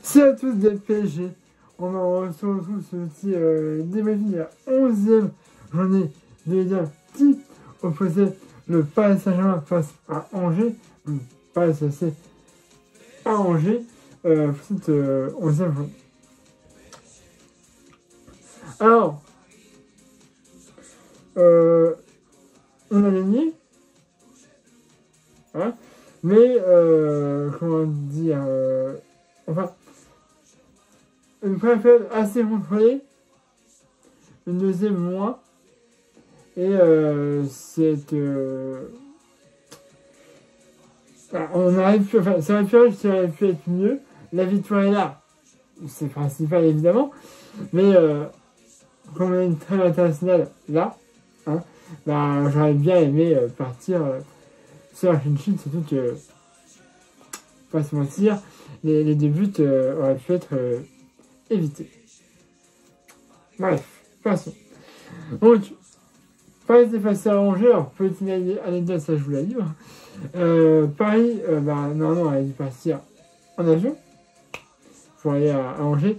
C'est à tous des PSG. On se retrouve sur le petit débriefing de la 11e journée de Ligue 1 qui opposait le Paris Saint-Germain face à Angers. Paris SC à Angers pour cette 11e journée. Alors, on a gagné, hein, mais comment dire, enfin, une première période assez contrôlée, une deuxième moins, et on arrive plus, enfin, ça aurait pu être mieux. La victoire est là, c'est principal évidemment, mais comme on a une trêve internationale là, hein, bah, j'aurais bien aimé partir sur la clean sheet, surtout que, pas se mentir, les deux buts auraient pu être évités. Bref, passons. Donc, Paris est passé à Angers, alors petite anecdote, ça je vous la livre. Paris, normalement, elle a dû partir en avion pour aller à Angers.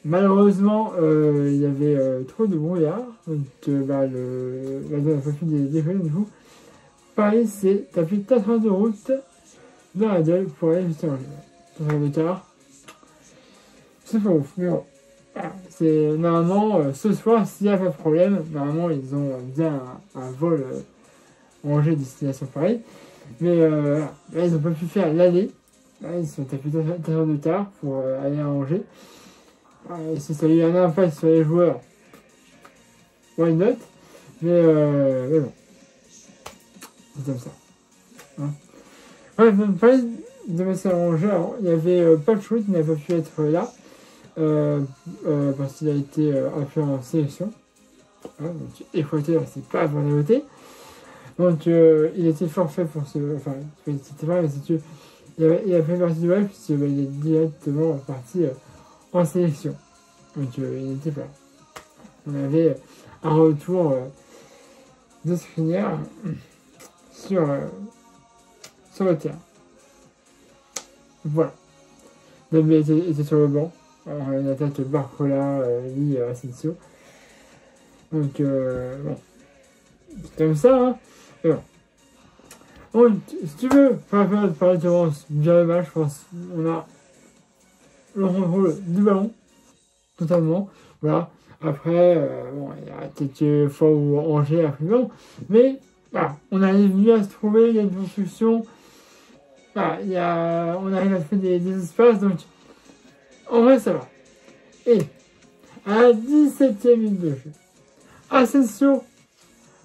Malheureusement, il y avait trop de brouillard, donc l'avion n'a pas pu décoller du coup. Paris s'est tapé 4 heures de route dans la gueule pour aller jusqu'à Angers. 4 heures de quart, c'est pas ouf, mais bon. C'est normalement, ce soir, s'il n'y a pas de problème, normalement ils ont bien un vol Angers destination Paris. Mais là, ils n'ont pas pu faire l'aller. Là, ils se sont tapés 4 heures de quart pour aller à Angers. Si ça a eu un impact sur les joueurs, why not? Mais bon, c'est comme ça. Hein. Ouais, Paris de passer à Angers, alors, il y avait Pacho qui n'a pas pu être là. Parce qu'il a été appelé en sélection. Voilà, donc Équateur, c'est pas pour la voter. Donc il était forfait pour ce. Enfin, c'était pas, mais c'est que il a fait partie du match puisqu'il est directement parti en sélection. Donc il n'était pas là. On avait un retour de Skriniar sur le terrain. Voilà. Dembélé était sur le banc. Alors, une attaque Barcola, Lee, Asensio. Donc, bon. C'est comme ça, hein. Et bon. Donc, si tu veux, par référence, bien le match, je pense, on a le contrôle du ballon, totalement. Voilà. Après, bon, il y a quelques fois où Angers a pris le ballon. Mais, voilà, on arrive mieux à se trouver, il y a une construction. Voilà, on arrive à faire des espaces, donc, en vrai, ça va. Et, à la 17e minute de jeu, Asensio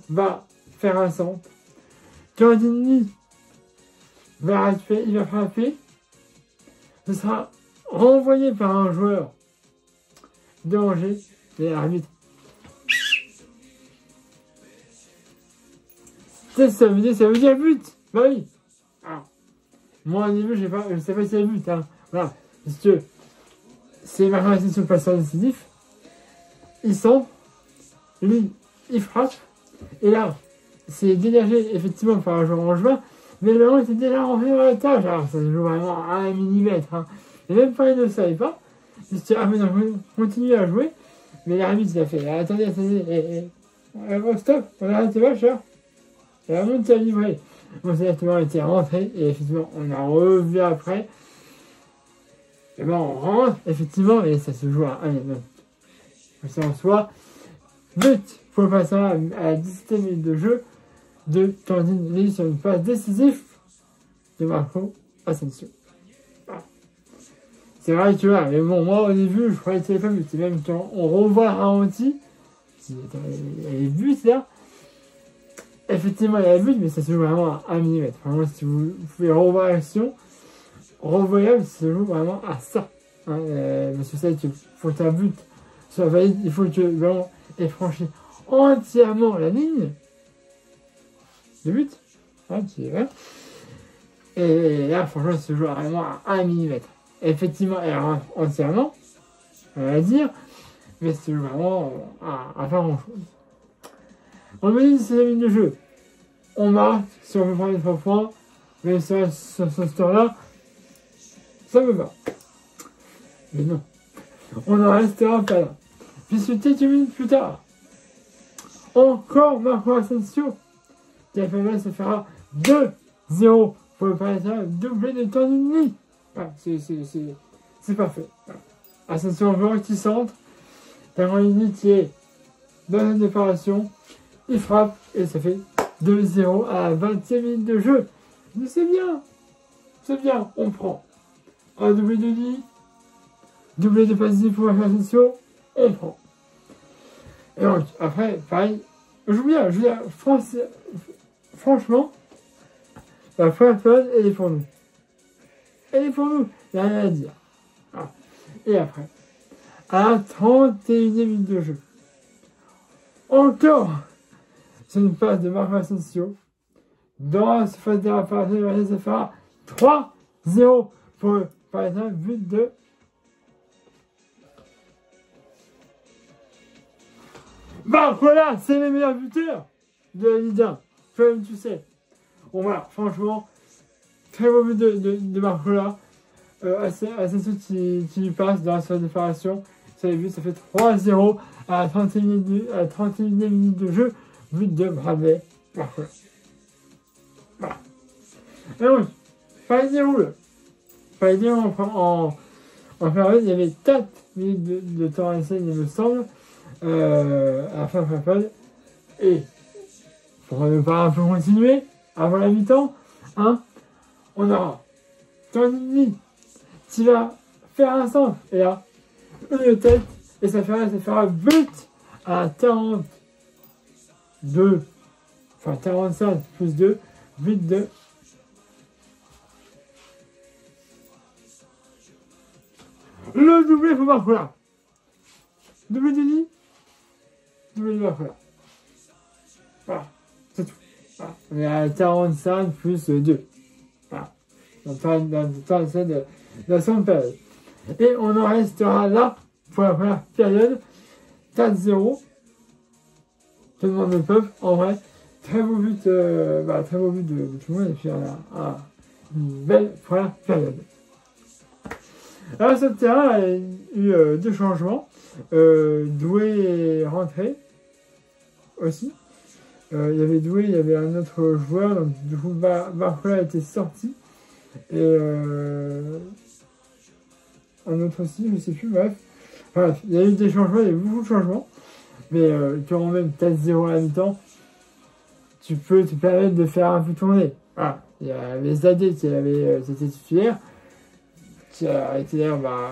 va faire un centre. Candini il va frapper. Ce sera renvoyé par un joueur de Angers. Et l'arbitre. Ça veut dire but. Bah oui. Alors, moi, au début, je sais pas si c'est but. Hein. Voilà. Parce que c'est ma réaction de passeur décisif. Il centre. Lui, il frappe. Et là, c'est dégagé effectivement par un joueur angevin. Mais le ballon était déjà rentré dans la tâche. Alors, ça se joue vraiment à 1 mm. Hein. Et même pas, il ne le savait pas. Parce que continue à jouer. Mais l'arbitre, il a fait. Attendez. Stop. On a arrêté pas, cher. Et la monte a livré. Bon, c'est-à-dire que le ballon était rentré. Et effectivement, on a revu après. Et ben, on rentre, effectivement. Et ça se joue à 1 mm. C'est en soi. But pour passer à la 17e minute de jeu de Candini sur une passe décisive de Marco Asensio. Voilà. C'est vrai que là, mais bon, moi au début, je croyais que c'était pas but. Et même quand on revoit ralenti, il y avait but là. Effectivement, il y avait but, mais ça se joue vraiment à 1 mm. Vraiment, si vous pouvez revoir l'action, revoyable, ça se joue vraiment à ça. Hein, parce que c'est qu'il faut qu'un but soit valide, il faut que le ballon ait franchi entièrement la ligne de but. Hein, et là, franchement, ça se joue vraiment à 1 mm. Effectivement, elle rentre entièrement, on va dire, mais c'est vraiment à faire grand chose. On me dit 16 minutes de jeu. On marque, si on veut prendre les 3 points, mais sur ce score-là, ça me va. Mais non, on en restera pas là. Puisque quelques minutes plus tard, encore Marco Asensio, qui a fait se fera 2-0 pour le Parisien, doublé de Tornini. Voilà, c'est parfait. Voilà. Asensio encore qui centre, Tornini qui est dans une déparation, il frappe et ça fait 2-0 à la 20e minute de jeu. Mais c'est bien, on prend. Un doublé de Lee, doublé de Pazzi pour Asensio, on prend. Et donc, après, pareil, je joue bien, franchement, la première période, elle est pour nous. Il n'y a rien à dire. Voilà. Et après, à la 31e minute de jeu, encore, c'est une passe de Marco Asensio. Dans la phase de réparation, ça fera 3-0 pour le Parisien, but de voilà, c'est les meilleurs buteurs de la Ligue 1, comme tu sais. Bon voilà, franchement, très beau but de Barcola. Asensio qui lui passe dans la phase de réparation. Ça fait 3-0 à la 31e minute de jeu. But de Bradley Barcola. Voilà. Et donc, pas déroule. En période, il y avait 4 minutes de temps à essayer, il me semble, à la fin de la période. Et, pour ne pas un peu continuer, avant la mi-temps, hein, on aura Tornini qui va faire un centre, et là, une tête, et ça fera but à 42, enfin 45 plus 2, but de le doublé pour Barcola. Doublé de Lee, doublé de Barcola. Voilà, c'est tout. Voilà. On est à 45 plus 2. Voilà. Dans le temps de la seconde période. Et on en restera là pour la première période. 4-0. Tout le monde le peuple, en vrai. Très beau but de tout le monde. Et puis on a une belle première période. Alors sur le terrain, il y a eu 2 changements. Doué est rentré aussi. Il y avait Doué, il y avait un autre joueur, donc du coup Barcola était sorti. Et un autre aussi, je sais plus, bref. Bref, il y a eu des changements, il y a eu beaucoup de changements. Mais quand même 4-0 à la mi-temps, tu peux te permettre de faire un peu tourner. Voilà. Il y avait Zadé qui était titulaire, qui a été d'ailleurs là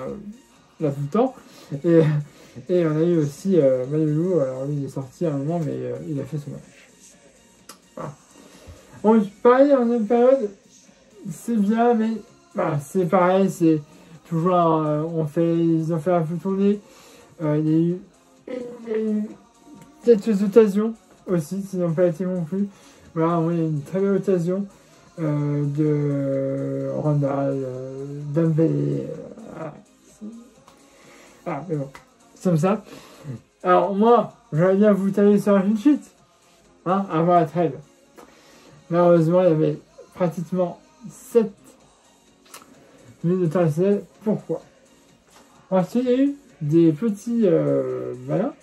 tout le temps. Et on a eu aussi Manoulou, alors lui il est sorti à un moment, mais il a fait son match. Voilà. Bon, pareil, en deuxième période, c'est bien, mais c'est pareil, c'est toujours ils ont fait un peu tourner. Il y a eu quelques occasions aussi, qui n'ont pas été non plus. Voilà, il y a une très belle occasion de Randall, Dembélé. Mais bon, c'est comme ça. Alors moi, j'aurais bien vous tailler sur un sheet, hein, avant la trêve. Malheureusement, il y avait pratiquement 7 minutes de temps additionnel. Pourquoi? Ensuite, il y a eu des petits malins,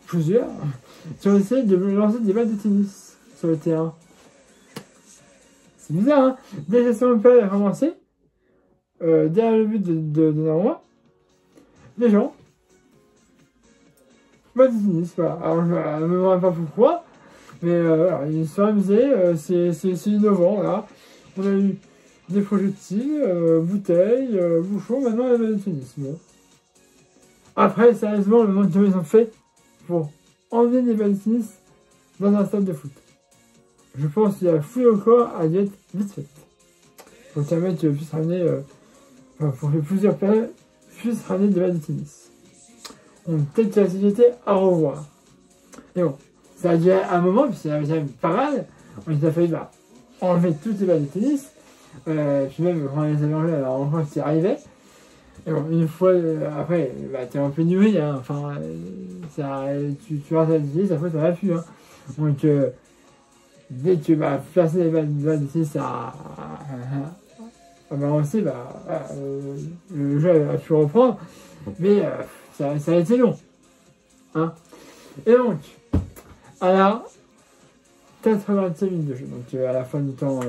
plusieurs, qui ont essayé de lancer des balles de tennis sur le terrain. C'est bizarre, hein? Dès que la seconde période a commencé, derrière le but de Donnarumma, les gens, balles de tennis, voilà. Alors je ne me demande pas pourquoi, mais alors, ils se sont amusés, c'est innovant, là. On a eu des projectiles, bouteilles, bouchons, maintenant les balles de tennis. Bon. Après, sérieusement, le nombre qu'ils ont fait pour emmener des balles de tennis dans un stade de foot. Je pense qu'il y a fouille au corps à être vite fait. Pour qu'un mec puisse ramener, pour que plusieurs personnes puissent ramener des balles de tennis. Donc peut-être que la société à revoir. Et bon, ça a duré un moment, puis c'est une parade. On a fallu enlever toutes les balles de tennis. Puis même quand on les avait enlevées, alors on voit que c'est arrivé. Et bon, une fois après, t'es en pénurie, hein. Enfin, tu vas t'habiller, ça fait ça va plus, hein. Donc, dès que placer les balles de tennis bah aussi, le jeu a pu reprendre, mais ça a été long. Hein. Et donc, à la 85 minutes de jeu, donc à la fin du temps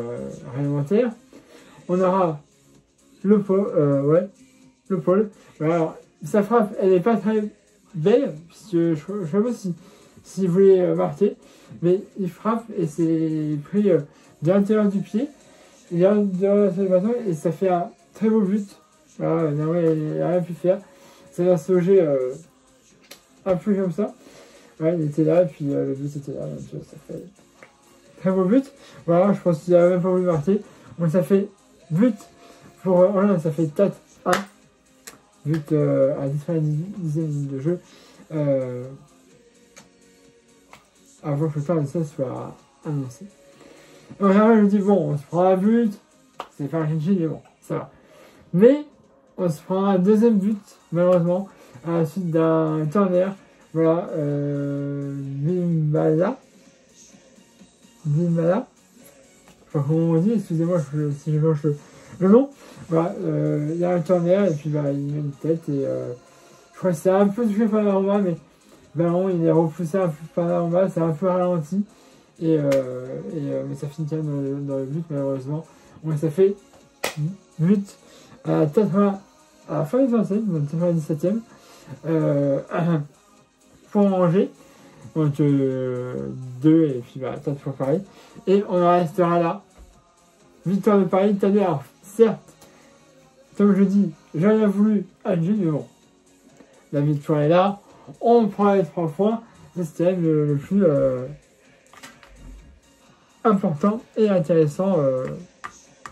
réglementaire, on aura le pôle. Alors, sa frappe, elle n'est pas très belle, puisque je ne sais pas si vous voulez marquer, mais il frappe et c'est pris de l'intérieur du pied, il est de le bâton et ça fait un très beau but. Voilà, il n'a rien pu faire. Ça vient se loger un peu comme ça. Ouais, il était là et puis le but était là, donc ça fait très beau but. Voilà, je pense qu'il n'a même pas voulu marquer. Donc ça fait but pour Hollande, ça fait 4-1. But à 10e minute de jeu. Avant que le temps de ça soit annoncé. Donc là, je me dis, bon, on se prend un but, c'est pas un clean, mais bon, ça va. Mais, on se prend un deuxième but, malheureusement, à la suite d'un corner. Voilà, Bimala. Je sais pas comment on dit, excusez-moi si je mange le nom. Voilà, il y a un corner, et puis il met une tête, et je crois que c'est un peu touché par Donnarumma, mais ballon, il est repoussé un peu par Donnarumma, c'est un peu ralenti. Mais ça finit quand même dans le but, malheureusement. Donc ça fait but à la fin du 27, donc 97e, pour Angers. Donc 2 et puis 4 pour Paris. Et on en restera là. Victoire de Paris, t'as dit, alors certes, comme je dis, j'en ai voulu à Angers, mais bon, la victoire est là. On prend les 3 points. C'est quand même le plus important et intéressant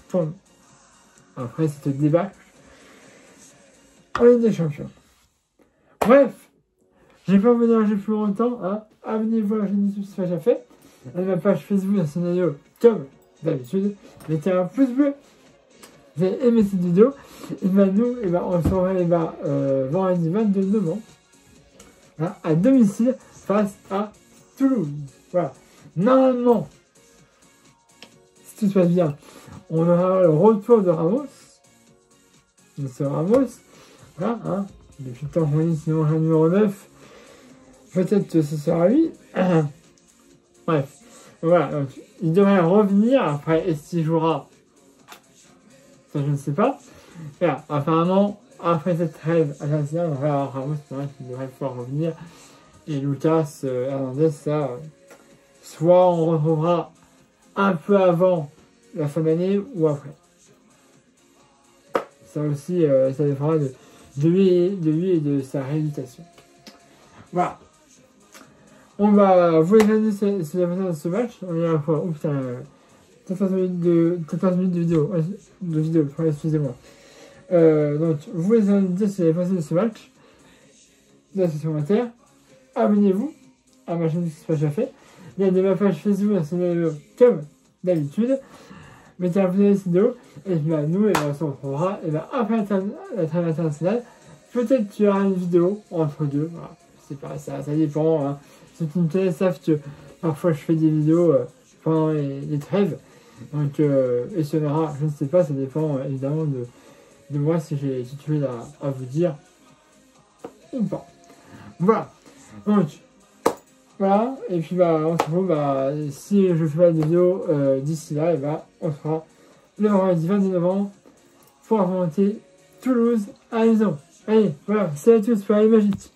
pour nous. Après cette débâcle en Ligue des Champions. Bref, je vais pas vous déranger plus longtemps. Hein. Abonnez-vous à la chaîne YouTube si ce n'est pas déjà fait. À ma page Facebook un scénario comme d'habitude. Mettez un pouce bleu. Vous avez aimé cette vidéo. Et nous, on se revoit vendredi 22 novembre à domicile face à Toulouse. Voilà. Normalement, si tout se passe bien, on aura le retour de Ramos. Monsieur Ramos. Voilà, hein. Depuis le temps qu'on dit sinon un numéro 9. Peut-être que ce sera lui. Bref. Voilà, donc il devrait revenir. Après, est-ce qu'il jouera? Ça, je ne sais pas. Voilà, apparemment, après cette trêve internationale, on va avoir Ramos qui devrait pouvoir revenir. Et Lucas Hernandez, ça, soit on retrouvera un peu avant la fin d'année ou après. Ça aussi, ça dépendra de lui et de sa rééducation. Voilà. On va vous examiner sur la façon de ce match. On est à la fois, oh putain, 14 minutes de vidéo, excusez-moi. Donc, vous examinez sur la façon de ce match. Dans la section commentaire. Abonnez-vous à ma chaîne si ce n'est pas déjà fait. Il y a de ma page Facebook un scénario comme d'habitude. Mettez un pouce dans cette vidéo. Et puis nous, on se retrouvera après la trêve internationale. Peut-être qu'il y aura une vidéo entre deux. Voilà. Je sais pas, ça dépend. Hein. Ceux qui me connaissent savent que parfois je fais des vidéos pendant les trêves. Donc, et ce sera, je ne sais pas, ça dépend évidemment de moi si j'ai quelque chose à vous dire ou pas. Voilà. Donc, voilà. Et puis, on se retrouve, si je fais pas de vidéo d'ici là, on se fera le vendredi 22 novembre pour affronter Toulouse à la maison. Allez, voilà. C'est à tous pour les magiques.